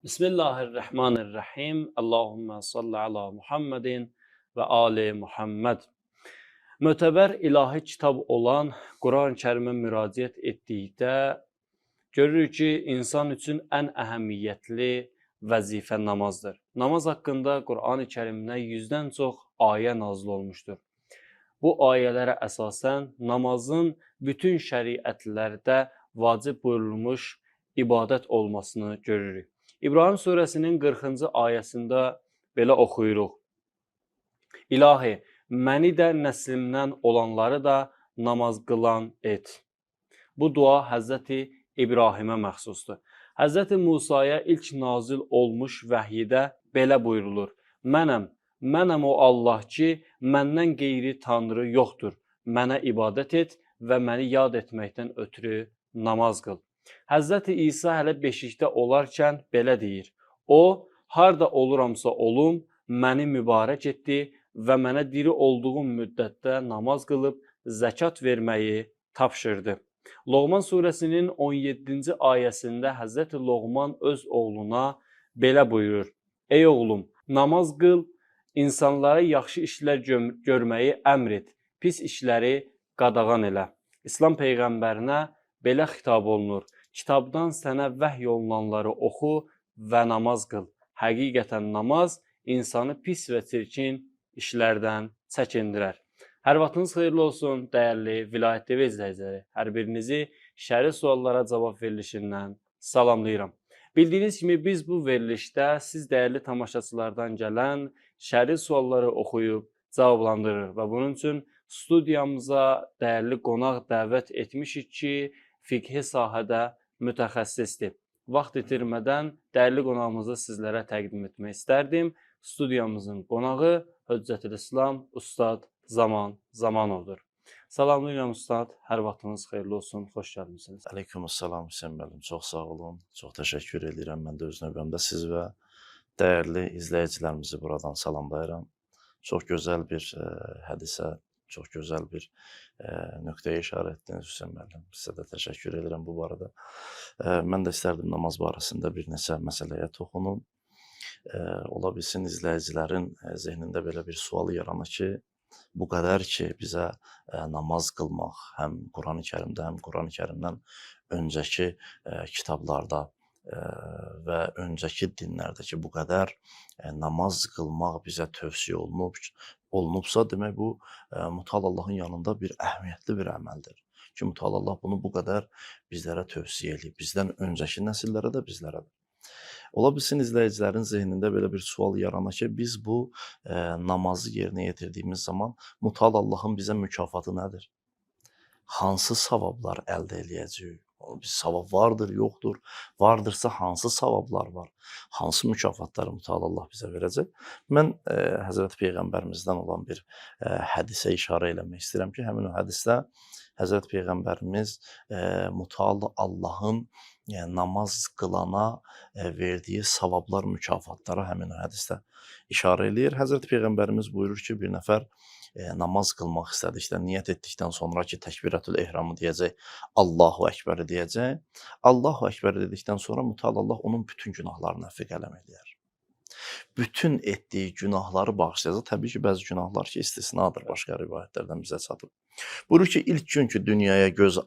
Bismillahirrahmanirrahim. Allahümme salli ala Muhammedin və ali Muhammed. Mötəbər ilahi kitab olan Quran-Kərimə müraciət etdikdə görürük ki, insan üçün ən əhəmiyyətli vəzifə namazdır. Namaz haqqında Quran-ı Kərimdə 100-dən çox ayə nazil olmuşdur. Bu ayələrə əsasən namazın bütün şəriətlərdə vacib buyurulmuş ibadət olmasını görürük. İbrahim surəsinin 40-cı ayəsində belə oxuyuruq. İlahi, məni də nəslimdən olanları da namaz qılan et. Bu dua Həzrəti İbrahimə məxsusdur. Həzrəti Musaya ilk nazil olmuş vəhyidə belə buyurulur. Mənəm o Allah ki, məndən qeyri tanrı yoxdur. Mənə ibadət et və məni yad etməkdən ötürü namaz qıl. Həzrəti İsa hələ beşikdə olarkən belə deyir. O, harda oluramsa olum, məni mübarək etdi və mənə diri olduğum müddətdə namaz qılıb zəkat verməyi tapşırdı. Loğman surəsinin 17-ci ayəsində Həzrəti Loğman öz oğluna belə buyurur. Ey oğlum, namaz qıl, insanlara yaxşı işlər görməyi əmr et, pis işləri qadağan elə. İslam Peyğəmbərinə belə xitab olunur. Kitabdan sənə vəhy olunanları oxu və namaz qıl. Həqiqətən namaz insanı pis və çirkin işlərdən çəkindirər. Hər vaxtınız xeyirli olsun, dəyərli Vilayət TV izləyiciləri. Hər birinizi şəri suallara cavab verilişindən salamlayıram. Bildiyiniz kimi biz bu verilişdə siz dəyərli tamaşaçılardan gələn şəri sualları oxuyub cavablandırırıq və bunun üçün studiyamıza dəyərli qonaq dəvət etmişik ki, fiqhi sahədə mütəxəssisdir. Vaxt itirmədən dəyərli qonağımızı sizlərə təqdim etmək istərdim. Studiyamızın qonağı Höccətülislam Ustad Zaman Zamanovdur. Salamlayıram Ustad, hər vaxtınız xeyirli olsun, xoş gəlmisiniz. Aleykümselam Hüseyin müəllim, çox sağ olun, çox təşəkkür edirəm. Mən də öz növbəmdə siz və dəyərli izləyicilərimizi buradan salamlayıram. Çox gözəl bir hədisə, çox gözəl bir nöqtəyə işarə etdiniz Hüseyin müəllim. Sizə də təşəkkür edirəm bu barədə. Mən də istərdim namaz barəsində bir neçə məsələyə toxunum. Ola bilsin izləyicilərin zehnində belə bir sual yarana ki, bu qədər ki, bizə namaz qılmaq həm Quran-ı Kərimdə, həm Quran-ı Kərimdən öncəki kitablarda və öncəki dinlərdə ki, bu qədər namaz qılmaq bizə tövsiyə olunubsa, demək bu Mütəal Allahın yanında bir əhəmiyyətli bir əməldir. Ki, Mütəal Allah bunu bu qədər bizlərə tövsiyə edib, bizdən öncəki nəsillərə də, bizlərə də. Ola bilsin izləyicilərin zehnində belə bir sual yarana ki, biz bu namazı yerinə yetirdiyimiz zaman Mütəal Allahın bizə mükafatı nədir? Hansı savablar əldə eləyəcəyik? Bir savab vardır, yoxdur. Vardırsa hansı savablar var? Hansı mükafatları Mütəal Allah bizə verəcək? Mən Həzrəti Peyğəmbərimizdən olan bir hədisə işarə eləmək istəyirəm ki, həmin o hədisdə Həzrəti Peyğəmbərimiz Mütəal Allahın namaz qılana verdiyi savablar, mükafatlara həmin o hədisdə işarə eləyir. Həzrəti Peyğəmbərimiz buyurur ki, bir nəfər namaz qılmaq istədikdə, niyyət etdikdən sonra ki, təkbirətül ehramı deyəcək, Allahu Əkbəri deyəcək. Allahu Əkbəri dedikdən sonra Mütəal Allah onun bütün günahlarını əfvi qələm eləyər. Bütün etdiyi günahları bağışlayacaq. Təbii ki, bəzi günahlar ki, istisnadır, başqa rivayətlərdən bizə çatıb. Buyurur ki, ilk gün ki, dünyaya göz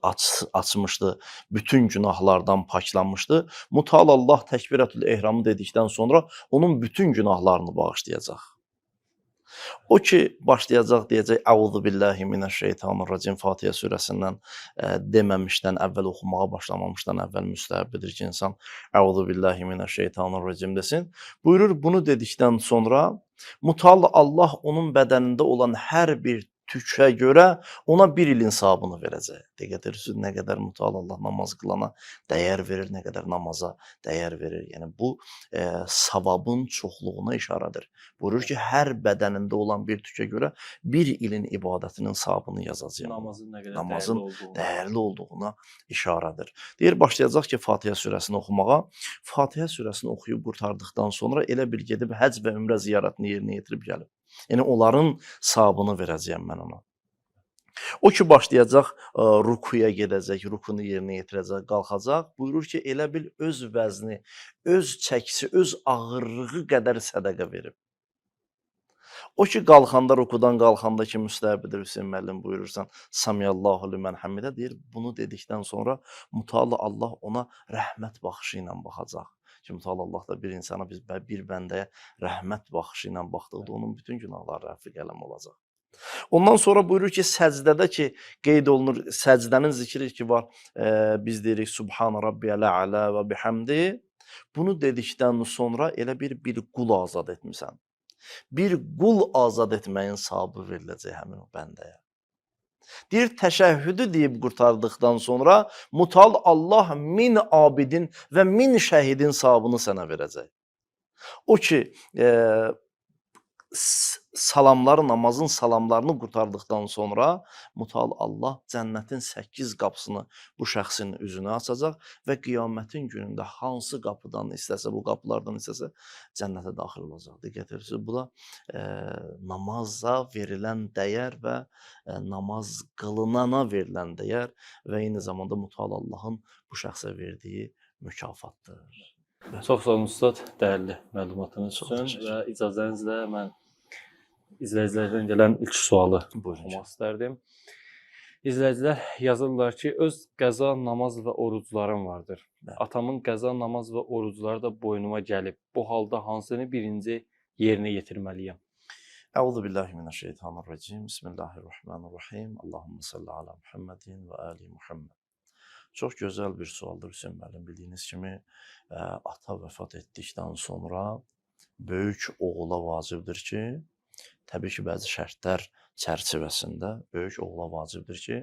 açmışdı, bütün günahlardan paklanmışdı. Mütəal Allah təkbirətül ehramı dedikdən sonra onun bütün günahlarını bağışlayacaq. O ki, başlayacaq deyəcək, Əuzu billahi minəşşeytanirracim Fatihə surəsindən deməmişdən, əvvəl oxumağa başlamamışdan əvvəl müstəhəbbidir ki, insan Əuzu billahi minəşşeytanirracim desin. Buyurur, bunu dedikdən sonra Mütəal Allah onun bədənində olan hər bir tükə görə ona bir il insabını verəcək. Diqqət edirsiniz, nə qədər Mütəal Allah namaz qılana dəyər verir, nə qədər namaza dəyər verir. Yəni bu savabın çoxluğuna işarədir. Buyurur ki, hər bədənində olan bir tükə görə bir ilin ibadətinin savabını yazacaq. Namazın dəyərli olduğuna işarədir. Deyir, başlayacaq ki, Fatihə surəsini oxumağa. Fatihə surəsini oxuyub qurtardıqdan sonra elə bir gedib həcc və ümrə ziyarətini yerinə yetirib gəlib. Yəni onların savabını verəcəyəm mən ona. O ki başlayacaq rukuya gedəcək, rukunu yerinə yetirəcək, qalxacaq. Buyurur ki, elə bil öz vəzni, öz çəkisi, öz ağırlığı qədər sədaqə verib. O ki qalxanda, rukudan qalxanda ki müstəhəbdir Hüseyn müəllim buyurursan, Samiyallahu limen hamidə deyir. Bunu dedikdən sonra Mütəallı Allah ona rəhmət baxışı ilə baxacaq. Ki Mütəallı Allah da bir insana bir bəndəyə rəhmət baxışı ilə baxdıqda onun bütün günahları rəfi qələm olacaq. Ondan sonra buyurur ki, səcdədə ki qeyd olunur, səcdənin zikri ki var, biz deyirik Subhan Rabbiyəl əla və bihamdi. Bunu dedikdən sonra elə bir qul azad etmisən. Bir qul azad etməyin savabı veriləcək həmin o bəndəyə. Deyir, təşəhhüdü deyib qurtardıqdan sonra Mütəal Allah 1000 abidin və 1000 şəhidin savabını sənə verəcək. O ki, salamları, namazın salamlarını qurtardıqdan sonra Mütəal Allah cənnətin 8 qapısını bu şəxsin üzünə açacaq və qiyamətin günündə hansı qapıdan istəsə, bu qapılardan istəsə cənnətə daxil olacaq. Diqqət edirsiniz, bu da namaza verilən dəyər və namaz qılınana verilən dəyər və eyni zamanda Mütəal Allahın bu şəxsə verdiyi mükafatdır. Çox sağ olun Ustad, dəyərli məlumatınız Çox üçün təşəkkür və icazənizlə mən izləyicilərdən gələn ilk sualı Buyurun. oxumaq istərdim. İzləyicilər yazırlar ki, öz qəza, namaz və oruclarım vardır. Bəli. Atamın qəza, namaz və orucları da boynuma gəlib. Bu halda hansını birinci yerinə yetirməliyəm? Əuzu billahi mineşşeytanirracim. Bismillahirrahmanirrahim. Allahummə salli ala Muhammedin və ali Muhammed. Çox gözəl bir sualdır Hüseyn müəllim. Bildiyiniz kimi ata vəfat etdikdən sonra böyük oğula vacibdir ki, təbii ki, bəzi şərtlər çərçivəsində böyük oğula vacibdir ki,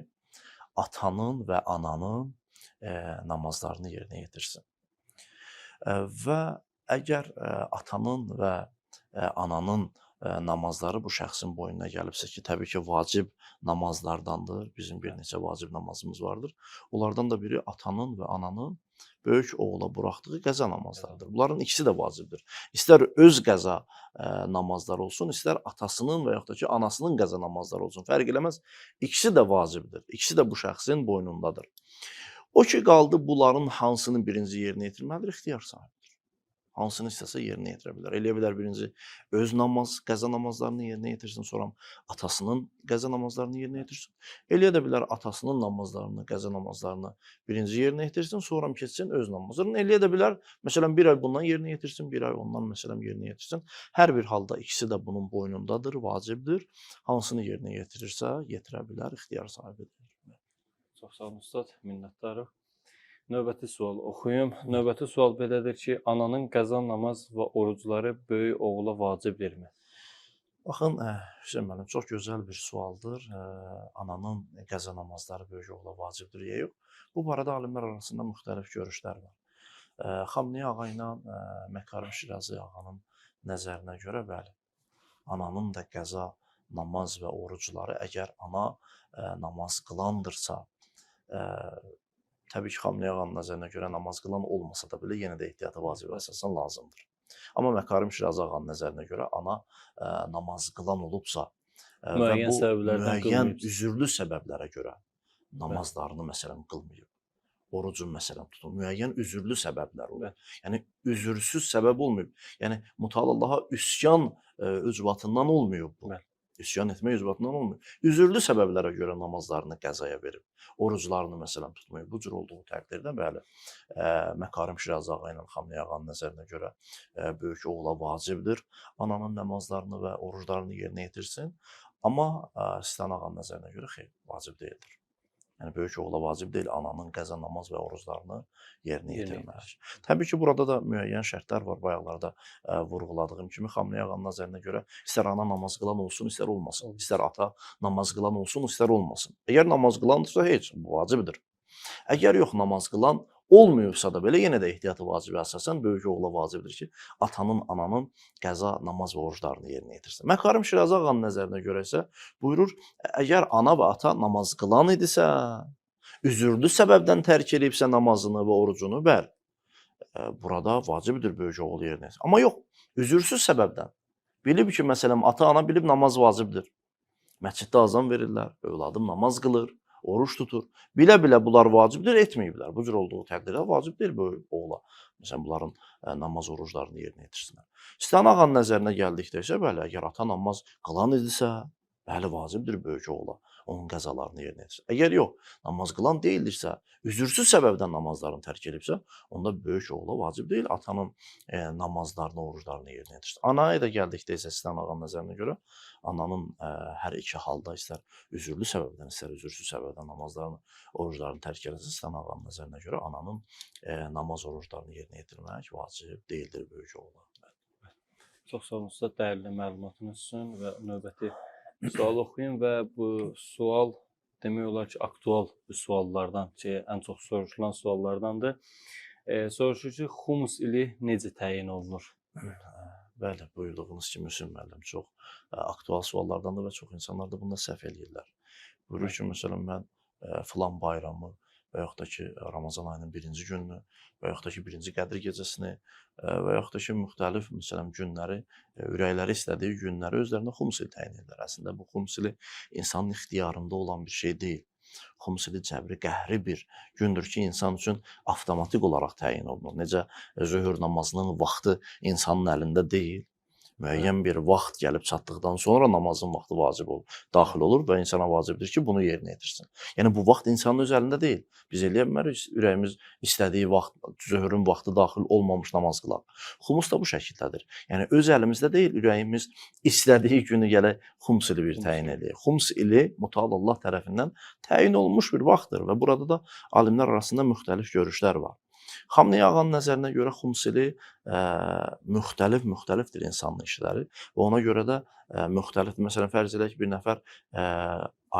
atanın və ananın namazlarını yerinə yetirsin. Və əgər atanın və ananın namazları bu şəxsin boynuna gəlibsə ki, təbii ki, vacib namazlardandır. Bizim bir neçə vacib namazımız vardır. Onlardan da biri atanın və ananın böyük oğula buraxdığı qəza namazlarıdır. Bunların ikisi də vacibdir. İstər öz qəza namazları olsun, istər atasının və yaxud da ki, anasının qəza namazları olsun. Fərq eləməz. İkisi də vacibdir. İkisi də bu şəxsin boynundadır. O ki, qaldı bunların hansını birinci yerinə yetirməlidir, ixtiyar sahibidir. Hansını istəsə yerinə yetirə bilər. Eləyə bilər birinci öz qəza namazlarını yerinə yetirsin, sonra atasının qəza namazlarını yerinə yetirsin. Eləyə də bilər atasının namazlarını, qəza namazlarını birinci yerinə yetirsin, sonra keçsin öz namazlarını. Eləyə də bilər, məsələn, bir ay bundan yerinə yetirsin, bir ay ondan məsələn yerinə yetirsin. Hər bir halda ikisi də bunun boynundadır, vacibdir. Hansını yerinə yetirirsə, yetirə bilər, ixtiyar sahibidir. Çox sağ olun Ustad, minnətdarıq. Növbəti sual oxuyum. Növbəti sual belədir ki, ananın qəza namaz və orucları böyük oğula vacibdirmi? Baxın, Hüseyn müəllim, çox gözəl bir sualdır. Ananın qəza namazları böyük oğula vacibdir ya yox? Bu barədə alimlər arasında müxtəlif görüşlər var. Xamneyi ağa ilə Məkarim Şirazi ağanın nəzərinə görə, bəli, ananın da qəza namaz və orucları, əgər ana namaz qılandırsa, təbii ki, Xamneyi ağanın nəzərinə görə namaz qılan olmasa da belə yenə də ehtiyata vacib əsasən lazımdır. Amma Məkarim Şirazi ağanın nəzərinə görə ana namaz qılan olubsa və bu müəyyən üzürlü səbəblərə görə namazlarını məsələn qılmayıb, orucun məsələn tutun, müəyyən üzürlü səbəblər olur. Yəni üzürsüz səbəb olmayıb. Yəni Mütəal Allaha üsyan ucbatından olmayıb bu. Üsyan etmək ucbatından olmuyor. Üzürlü səbəblərə görə namazlarını qəzaya verib, oruclarını məsələn tutmayıb. Bu cür olduğu təqdirdə bəli, Məkarim Şirazi ağa ilə Xamneyi ağanın nəzərinə görə böyük oğula vacibdir. Ananın namazlarını və oruclarını yerinə yetirsin. Amma Sistan ağanın nəzərinə görə xeyr, vacib deyildir. Yəni böyük oğula vacib deyil, ananın qəza namaz və oruclarını yerinə yetirmək. Təbii ki, burada da müəyyən şərtlər var. Bayaqlarda vurğuladığım kimi Xamneyi ağanın nəzərinə görə istər ana namaz qılan olsun, istər olmasın. İstər ata namaz qılan olsun, istər olmasın. Əgər namaz qılandırsa heç, bu vacibdir. Əgər yox namaz qılan olmayıbsa da belə yenə də ehtiyatı vacibi əsasən böyük oğula vacibdir ki, atanın, ananın qəza namaz və oruclarını yerinə yetirsin. Məkarim Şirazi ağanın nəzərinə görə isə buyurur, əgər ana və ata namaz qılan idisə, üzürlü səbəbdən tərk edibsə namazını və orucunu, bəli, burada vacibdir böyük oğul yerinə yetirsin. Amma yox, üzürsüz səbəbdən. Bilib ki, məsələn, ata-ana bilib namaz vacibdir. Məsciddə azan verirlər, övladım namaz qılır, oruç tutur. Bilə-bilə bunlar vacibdir, etməyiblər. Bu cür olduğu təqdirdə vacib deyil bu oğula. Məsələn, bunların namaz oruclarını yerinə yetirsinlər. İslam ağanın nəzərinə gəldikdə isə, bəli, əgər ata namaz qılan idisə, bəli, vacibdir böyük oğula onun qəzalarını yerinə yetirsin. Əgər yox, namaz qılan deyildirsə, üzürsüz səbəbdən namazlarını tərk edibsə, onda böyük oğula vacib deyil atanın namazlarını, oruclarını yerinə yetirsin. Anaya da gəldikdə isə İslam ağanın nəzərinə görə, ananın hər iki halda istər üzürlü səbəbdən, istər üzürsüz səbəbdən namazlarını, oruclarını tərk edəsə, İslam ağanın nəzərinə görə ananın namaz, oruclarını yerinə yetirmək vacib deyildir böyük oğula. Çox sağ olun sizə dəyərli məlumatınız üçün və növbəti sual oxuyun və bu sual demək olar ki, aktual suallardan ki, ən çox soruşulan suallardandır. Soruşur ki, xumus ili necə təyin olunur? Bəli, buyurduğunuz kimi Hüseyn müəllim çox aktual suallardandır və çox insanlar da bunda səhv eləyirlər. Buyurur ki, məsələn, mən filan bayramı və yaxud da ki, Ramazan ayının birinci gününü və yaxud da ki, birinci Qədir gecəsini və yaxud da ki, müxtəlif məsələn, günləri, ürəkləri istədiyi günləri özlərinə xumus ili təyin edirlər. Əslində, bu xumus ili insanın ixtiyarında olan bir şey deyil. Xumus ili cəbri, qəhri bir gündür ki, insan üçün avtomatik olaraq təyin olunur. Necə zöhr namazının vaxtı insanın əlində deyil. Müəyyən bir vaxt gəlib çatdıqdan sonra namazın vaxtı vacib olur, daxil olur və insana vacibdir ki, bunu yerinə yetirsin. Yəni bu vaxt insanın öz əlində deyil. Biz eləyə bilmərik, ürəyimiz istədiyi vaxt, zöhrün vaxtı daxil olmamış namaz qılaq. Xumus da bu şəkildədir. Yəni öz əlimizdə deyil, ürəyimiz istədiyi günü gələk xumus ili bir təyin eləyir. Xumus ili Mütəal Allah tərəfindən təyin olunmuş bir vaxtdır və burada da alimlər arasında müxtəlif görüşlər var. Xamneyi ağanın nəzərinə görə xumus ili müxtəlifdir insanın işləri və ona görə də müxtəlifdir. Məsələn, fərz edək bir nəfər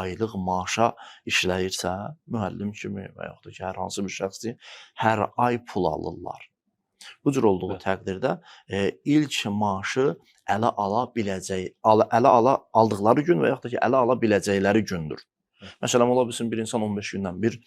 aylıq maaşa işləyirsə, müəllim kimi və yaxud da ki, hər hansı bir şəxsi hər ay pul alırlar. Bu cür olduğu təqdirdə ilk maaşı ələ ala biləcəyi, aldıqları gün və yaxud da ki, ələ ala biləcəkləri gündür. Məsələn, ola bilsin bir insan 15 gündən bir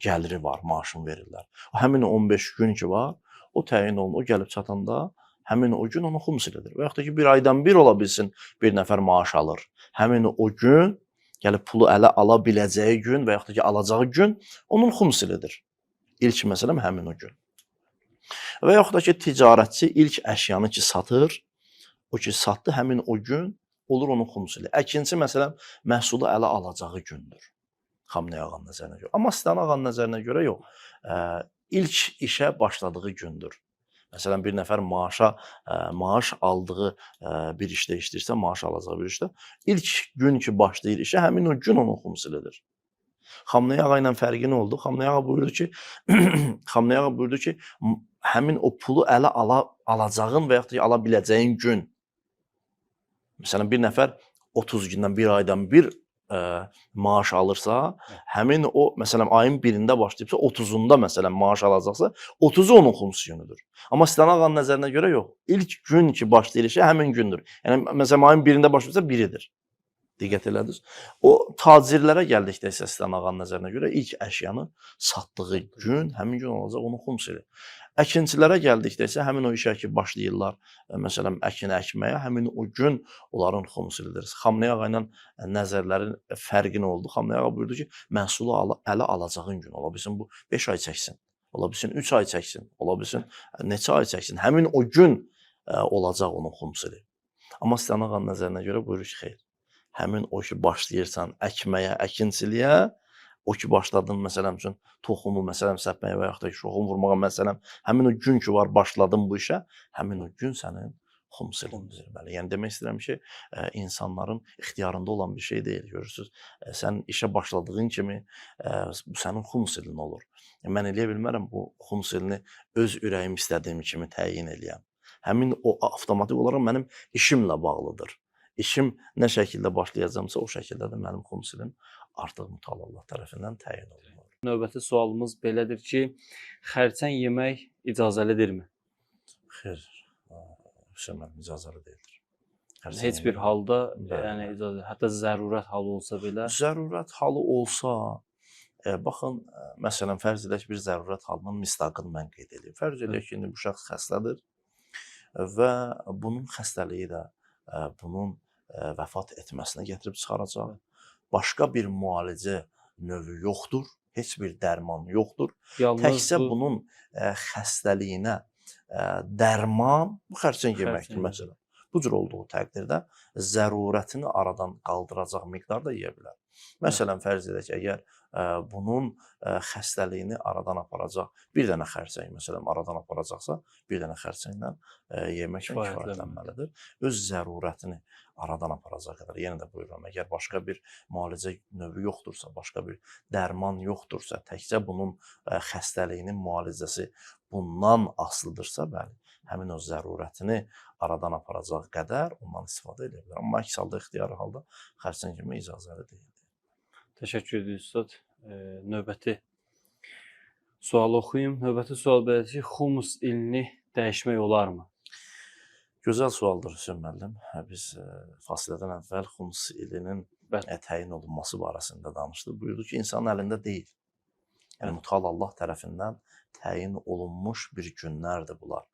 gəliri var, maaşını verirlər. Həmin 15 gün ki var, o təyin olunur, o gəlib çatanda həmin o gün onun xumus ilidir. Və yaxud da ki, bir aydan bir ola bilsin bir nəfər maaş alır. Həmin o gün, gəlib pulu ələ ala biləcəyi gün və yaxud da ki, alacağı gün onun xumus ilidir. İlk məsələn həmin o gün. Və yaxud da ki, ticarətçi ilk əşyanı ki satır, o ki satdı, həmin o gün olur onun xumus ili. Əkinçi məsələn məhsulu ələ alacağı gündür. Xamneyi ağanın nəzərinə görə. Amma Sistani ağanın nəzərinə görə yox. İlk işə başladığı gündür. Məsələn, bir nəfər maaş aldığı bir işdə işləyirsə, maaş alacağı bir işdə, ilk gün ki başlayır işə, həmin o gün onun xumus ilidir. Xamneyi ağa ilə fərqi nə oldu? Xamneyi ağa buyurdu ki, həmin o pulu ələ alacağın və yaxud da ala biləcəyin gün. Məsələn, bir nəfər 30 gündən, bir aydan bir maaş alırsa, həmin o, məsələn, ayın 1-də başlayıbsa, 30-unda məsələn maaş alacaqsa, 30-u onun xumus günüdür. Amma Sistani ağanın nəzərinə görə yox. İlk gün ki başlayır işə, həmin gündür. Yəni, məsələn, ayın 1-də başlayıbsa, 1-idir. Diqqət elədiniz. O tacirlərə gəldikdə isə Sistani ağanın nəzərinə görə ilk əşyanı satdığı gün, həmin gün olacaq onun xumus ili. Əkinçilərə gəldikdə isə həmin o işə ki başlayırlar, məsələn, əkin əkməyə, həmin o gün onların xumus ilidir. Xamneyi ağa ilə nəzərlərin fərqi nə oldu? Xamneyi ağa buyurdu ki, məhsulu ələ alacağın gün. Ola bilsin bu 5 ay çəksin, ola bilsin 3 ay çəksin, ola bilsin neçə ay çəksin. Həmin o gün olacaq onun xumus ili. Amma Sistani ağanın nəzərinə görə buyurur ki, xeyr. Həmin o ki başlayırsan əkməyə, əkinçiliyə, o ki başladın məsələn üçün toxumu məsələn səpməyə və yaxud da ki toxum vurmağa məsələn, həmin o gün ki var başladın bu işə, həmin o gün sənin xumus ilindir. Yəni demək istəyirəm ki, insanların ixtiyarında olan bir şey deyil, görürsüz. Sən işə başladığın kimi bu sənin xumus ilin olur. Mən eləyə bilmərəm bu xumus ilini öz ürəyim istədiyim kimi təyin eləyəm. Həmin o avtomatik olaraq mənim işimlə bağlıdır. İşim nə şəkildə başlayacamsa, o şəkildə də mənim xumus ilim artıq Mütəal Allah tərəfindən təyin olunur. Növbəti sualımız belədir ki, xərçəng yemək icazəlidirmi? Xeyr, Hüseyn müəllim, icazəli deyildir. Heç bir halda, yəni icazə, hətta zərurət halı olsa belə? Zərurət halı olsa, baxın, məsələn, fərz edək bir zərurət halının misdaqını mən qeyd edeyim. Fərz edək ki, indi bu şəxs xəstədir və bunun xəstəliyi də bunun vəfat etməsinə gətirib çıxaracaq. Başqa bir müalicə növü yoxdur, heç bir dərman yoxdur. Yalnız Təkcə bu bunun xəstəliyinə dərman, bu xərçəng yeməkdir xərçəng. məsələn. Bu cür olduğu təqdirdə zərurətini aradan qaldıracaq miqdarda yeyə bilər. Məsələn, fərz edək, əgər bunun xəstəliyini aradan aparacaq bir dənə xərçəng məsələn aradan aparacaqsa, bir dənə xərçənglə yeməklə kifayətlənməlidir. Öz zərurətini aradan aparacağı qədər. Yenə də buyururam, əgər başqa bir müalicə növü yoxdursa, başqa bir dərman yoxdursa, təkcə bunun xəstəliyinin müalicəsi bundan asılıdırsa, bəli, həmin o zərurətini aradan aparacaq qədər ondan istifadə edə bilər. Amma əks halda, ixtiyari halda xərçəng yemək icazəli deyildir. Təşəkkür edirik Üstad. Növbəti sualı oxuyum. Növbəti sual belədir ki, xumus ilini dəyişmək olarmı? Gözəl sualdır Hüseyn müəllim. Biz fasilədən əvvəl xumus ilinin təyin olunması barəsində danışdıq. Buyurdu ki, insanın əlində deyil. Yəni, mütəal Allah tərəfindən təyin olunmuş bir günlərdir bunlar.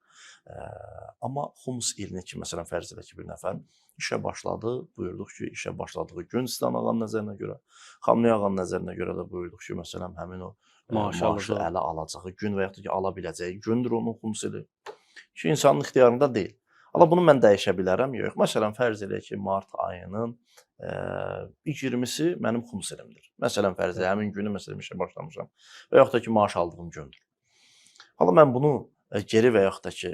Amma xumus ilini ki, məsələn, fərz elə ki, bir nəfər işə başladı, buyurduq ki, işə başladığı gün İslam ağanın nəzərinə görə, Xamneyə ağanın nəzərinə görə də buyurduq ki, məsələn, həmin o maaşı ələ alacağı gün və yaxud da ki, ala biləcəyi gündür onun xumus ili. Ki, insanın ixtiyarında deyil. Allah bunu mən dəyişə bilərəm, yox. Məsələn, fərz elə ki, mart ayının 20-si mənim xumus ilimdir. Məsələn, fərz elə, həmin günü məsələn işə başlamışam və yaxud da ki, maaş aldığım gündür. Allah mən bunu geri və yaxud da ki,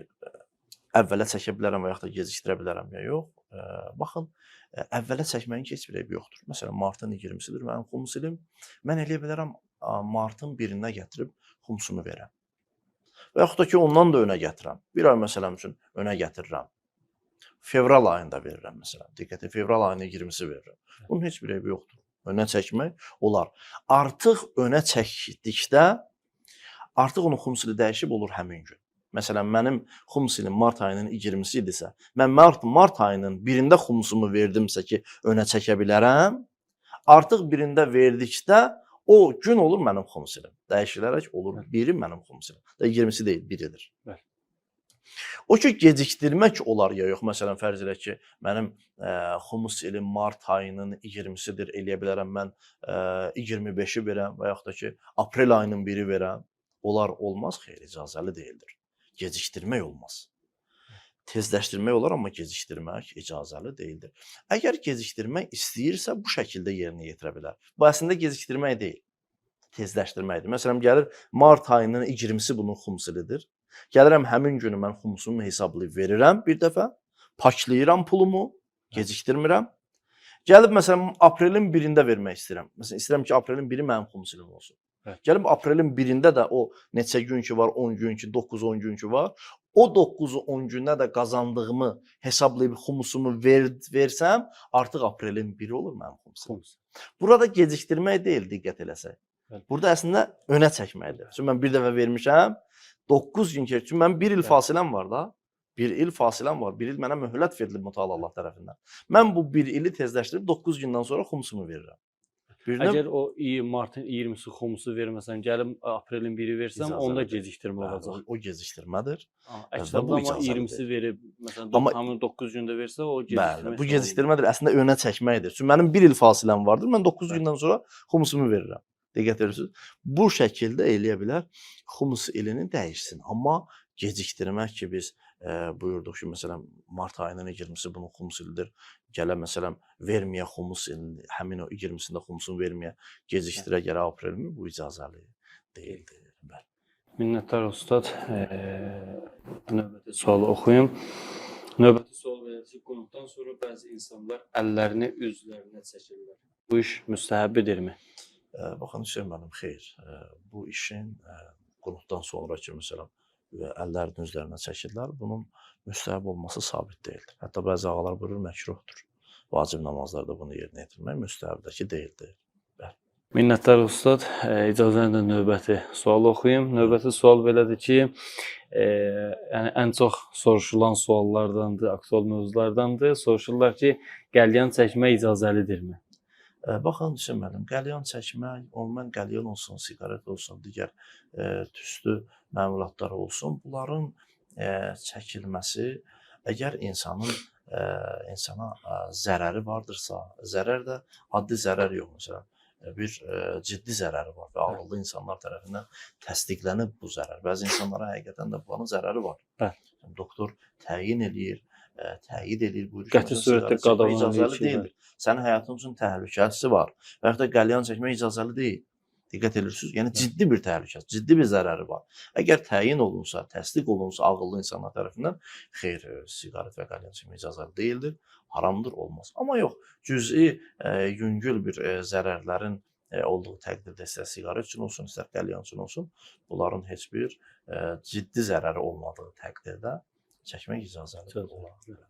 əvvələ çəkə bilərəm və yaxud da gecikdirə bilərəm ya yox. Baxın, əvvələ çəkməyin heç bir eybi yoxdur. Məsələn, martın 20-sidir mənim xumus ilim. Mən eləyə bilərəm martın 1-nə gətirib xumusumu verəm. Və yaxud da ki, ondan da önə gətirəm. Bir ay məsələn üçün önə gətirirəm. Fevral ayında verirəm məsələn. Diqqətə, fevral ayının 20-si verirəm. Bunun heç bir eybi yoxdur. Önə çəkmək olar. Artıq önə çəkdikdə, artıq onun xumus ili dəyişib olur həmin gün. Məsələn, mənim xumus ilim mart ayının 20-si idisə, mən mart ayının 1-də xumusumu verdimsə ki, önə çəkə bilərəm, artıq 1-də verdikdə o gün olur mənim xumus ilim. Dəyişilərək olur 1-i mənim xumus ilim. 20-si deyil, 1-idir. O ki, gecikdirmək olar ya yox. Məsələn, fərz elə ki, mənim xumus ilim mart ayının 20-sidir, eləyə bilərəm mən 25-i verəm və yaxud da ki, aprel ayının 1-i verəm. Onlar olmaz, xeyr, icazəli deyildir. Gecikdirmək olmaz. Tezləşdirmək olar, amma gecikdirmək icazəli deyildir. Əgər gecikdirmək istəyirsə, bu şəkildə yerinə yetirə bilər. Bu əslində gecikdirmək deyil, tezləşdirməkdir. Məsələn, gəlir mart ayının 20-si bunun xumus ilidir. Gəlirəm həmin günü mən xumusumu hesablayıb verirəm bir dəfə, paklayıram pulumu, gecikdirmirəm. Gəlib məsələn aprelin 1-də vermək istəyirəm. Məsələn, istəyirəm ki, aprelin 1-i mənim xumus ilim olsun. Gəlib aprelin 1-də də o neçə gün ki var, 10 gün ki, 9-10 gün ki var, o 9-10 gündə də qazandığımı hesablayıb xumusumu versəm, artıq aprelin 1-i olur mənim xumusum. Burada gecikdirmək deyil, diqqət eləsək. Burada əslində önə çəkməkdir. Çünki mən bir dəfə vermişəm, 9 gün keçir. Çünki mənim 1 il fasiləm var da. 1 il fasiləm var. 1 il mənə möhlət verilib mütəal Allah tərəfindən. Mən bu 1 ili tezləşdirib 9 gündən sonra xumusumu verirəm. Əgər o martın 20-si xumusu verməsən, gəlib aprelin 1-i versəm, onda gecikdirmə olacaq. O gecikdirmədir. Əks halda amma 20-si verib, məsələn, həmin 9 gündə versə, o gecikdirmə. Bəli, bu gecikdirmədir, əslində önə çəkməkdir. Çünki mənim 1 il fasiləm vardır, mən 9 gündən sonra xumusumu verirəm. Diqqət edirsiniz. Bu şəkildə eləyə bilər, xumus ilini dəyişsin. Amma gecikdirmək ki, biz buyurduq ki, məsələn, mart ayının 20-si bunun xumus ilidir. Gələ, məsələn, verməyə xumus ilini, həmin o 20-sində xumusunu verməyə gecikdirə gələ aprelmi, bu icazəli deyildir. Minnətlər Ustad. Növbəti sualı oxuyum. Növbəti sual belədir ki, qunutdan sonra bəzi insanlar əllərini üzlərinə çəkirlər. Bu iş müstəhəbbidirmi? Baxın, Hüseyn müəllim, xeyr. Bu işin qunutdan sonra ki, məsələn, əllərini üzlərinə çəkirlər, bunun müstəhəb olması sabit deyildir. Hətta bəzi ağalar buyurur, məkruhdur. Vacib namazlarda bunu yerinə yetirmək müstəhəbdəki deyildir. Minnətlər Ustad. İcazə ilə növbəti sualı oxuyum. Növbəti sual belədir ki, yəni ən çox soruşulan suallardandır, aktual mövzulardandır. Soruşurlar ki, qəlyan çəkmək icazəlidirmi? Baxın, Hüseyn müəllim, qəlyan çəkmək, ondan qəlyan olsun, siqaret olsun, digər tüstü məmulatları olsun, bunların çəkilməsi Əgər insana zərəri vardırsa, zərər də addi zərər yox, məsələn, bir ciddi zərəri var və ağıllı insanlar tərəfindən təsdiqlənib bu zərər. Bəzi insanlara həqiqətən də bunun zərəri var. Bəli. Doktor təyin eləyir, təyid eləyir, buyurur Qəti surətdə qadağan icazəli eləyir. deyildir. Sənin həyatın üçün təhlükəsi var və yaxud da qəlyan çəkmək icazəli deyil. Diqqət edirsiniz? Yəni ciddi bir təhlükəsi, ciddi bir zərəri var. Əgər təyin olunsa, təsdiq olunsa ağıllı insanlar tərəfindən, xeyr, siqaret və qəlyan çəkmək icazəli deyildir, haramdır, olmaz. Amma yox, cüz'i, yüngül bir zərərlərin olduğu təqdirdə istər siqaret üçün olsun, istər qəlyan üçün olsun, bunların heç bir ciddi zərəri olmadığı təqdirdə çəkmək icazəlidir.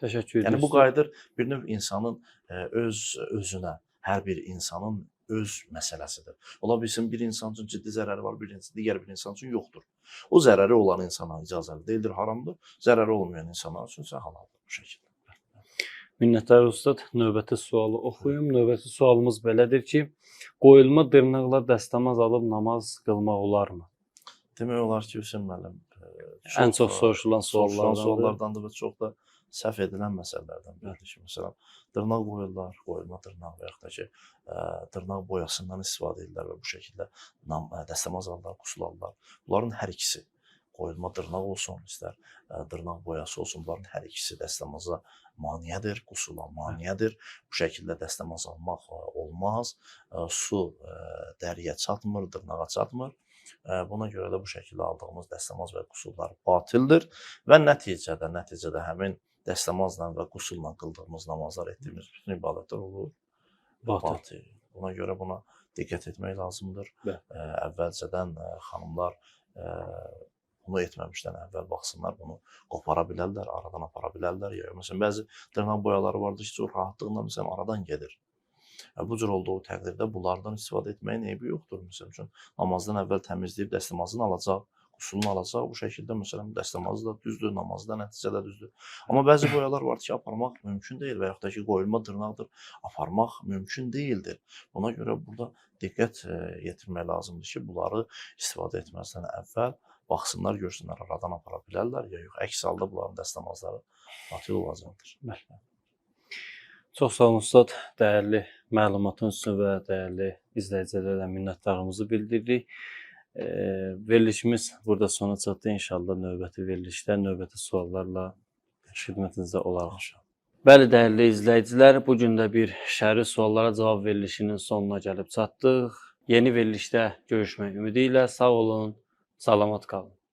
Təşəkkür edirəm. Yəni bu qayıdır bir növ insanın özünə, hər bir insanın öz məsələsidir. Ola bilsin bir insan üçün ciddi zərəri var, digər bir insan üçün yoxdur. O zərəri olan insana icazəli deyildir, haramdır. Zərəri olmayan insanlar üçün isə halaldır bu şəkildə. Minnətlər ustad. Növbəti sualı oxuyum. Növbəti sualımız belədir ki, qoyulma dırnaqla dəstəmaz alıb namaz qılmaq olarmı? Demək olar ki, Hüseyn müəllim, Ən çox soruşulan suallardandır və çox da səhv edilən məsələlərdən biridir ki, məsələn, dırnaq qoyurlar, qoyulma dırnaq və yaxud da ki, dırnaq boyasından istifadə edirlər və bu şəkildə dəstəmaz alırlar, qusul alırlar. Bunların hər ikisi, qoyulma dırnaq olsun, istər dırnaq boyası olsun, bunların hər ikisi dəstəmaza maneədir, qusula maneədir. Bu şəkildə dəstəmaz almaq olmaz. Su dəriyə çatmır, dırnağa çatmır. Buna görə də bu şəkildə aldığımız dəstəmaz və qusullar batildir və nəticədə həmin dəstəmazla və qusulla qıldığımız namazlar, etdiyimiz bütün ibadətlər olur batil. Buna görə buna diqqət etmək lazımdır. Əvvəlcədən xanımlar bunu etməmişdən əvvəl baxsınlar, bunu qopara bilərlər, aradan apara bilərlər. Məsələn, bəzi dırnaq boyaları vardır ki, çox rahatlığında məsələn aradan gedir. Bu cür olduğu təqdirdə bunlardan istifadə etməyin eybi yoxdur. Məsəl üçün, namazdan əvvəl təmizləyib dəstəmazını alacaq, qusulunu alacaq. Bu şəkildə məsələn, dəstəmazı da düzdür, namazı da nəticədə düzdür. Amma bəzi boyalar var ki, aparmaq mümkün deyil və yaxud da ki, qoyulma dırnaqdır, aparmaq mümkün deyildir. Buna görə burada diqqət yetirmək lazımdır ki, bunları istifadə etməzdən əvvəl baxsınlar, görsünlər, aradan apara bilərlər ya yox. Əks halda bunların dəstəmazları batil olacaqdır. Çox sağ olun ustad. Dəyərli məlumatın üçün və dəyərli izləyicilərə minnətdarlığımızı bildiririk. Verilişimiz burada sona çatdı. İnşallah növbəti verilişdə, növbəti suallarla xidmətinizdə olarıq. Bəli, dəyərli izləyicilər, bu gün də bir şəri suallara cavab verilişinin sonuna gəlib çatdıq. Yeni verilişdə görüşmək ümidi ilə sağ olun, salamat qalın.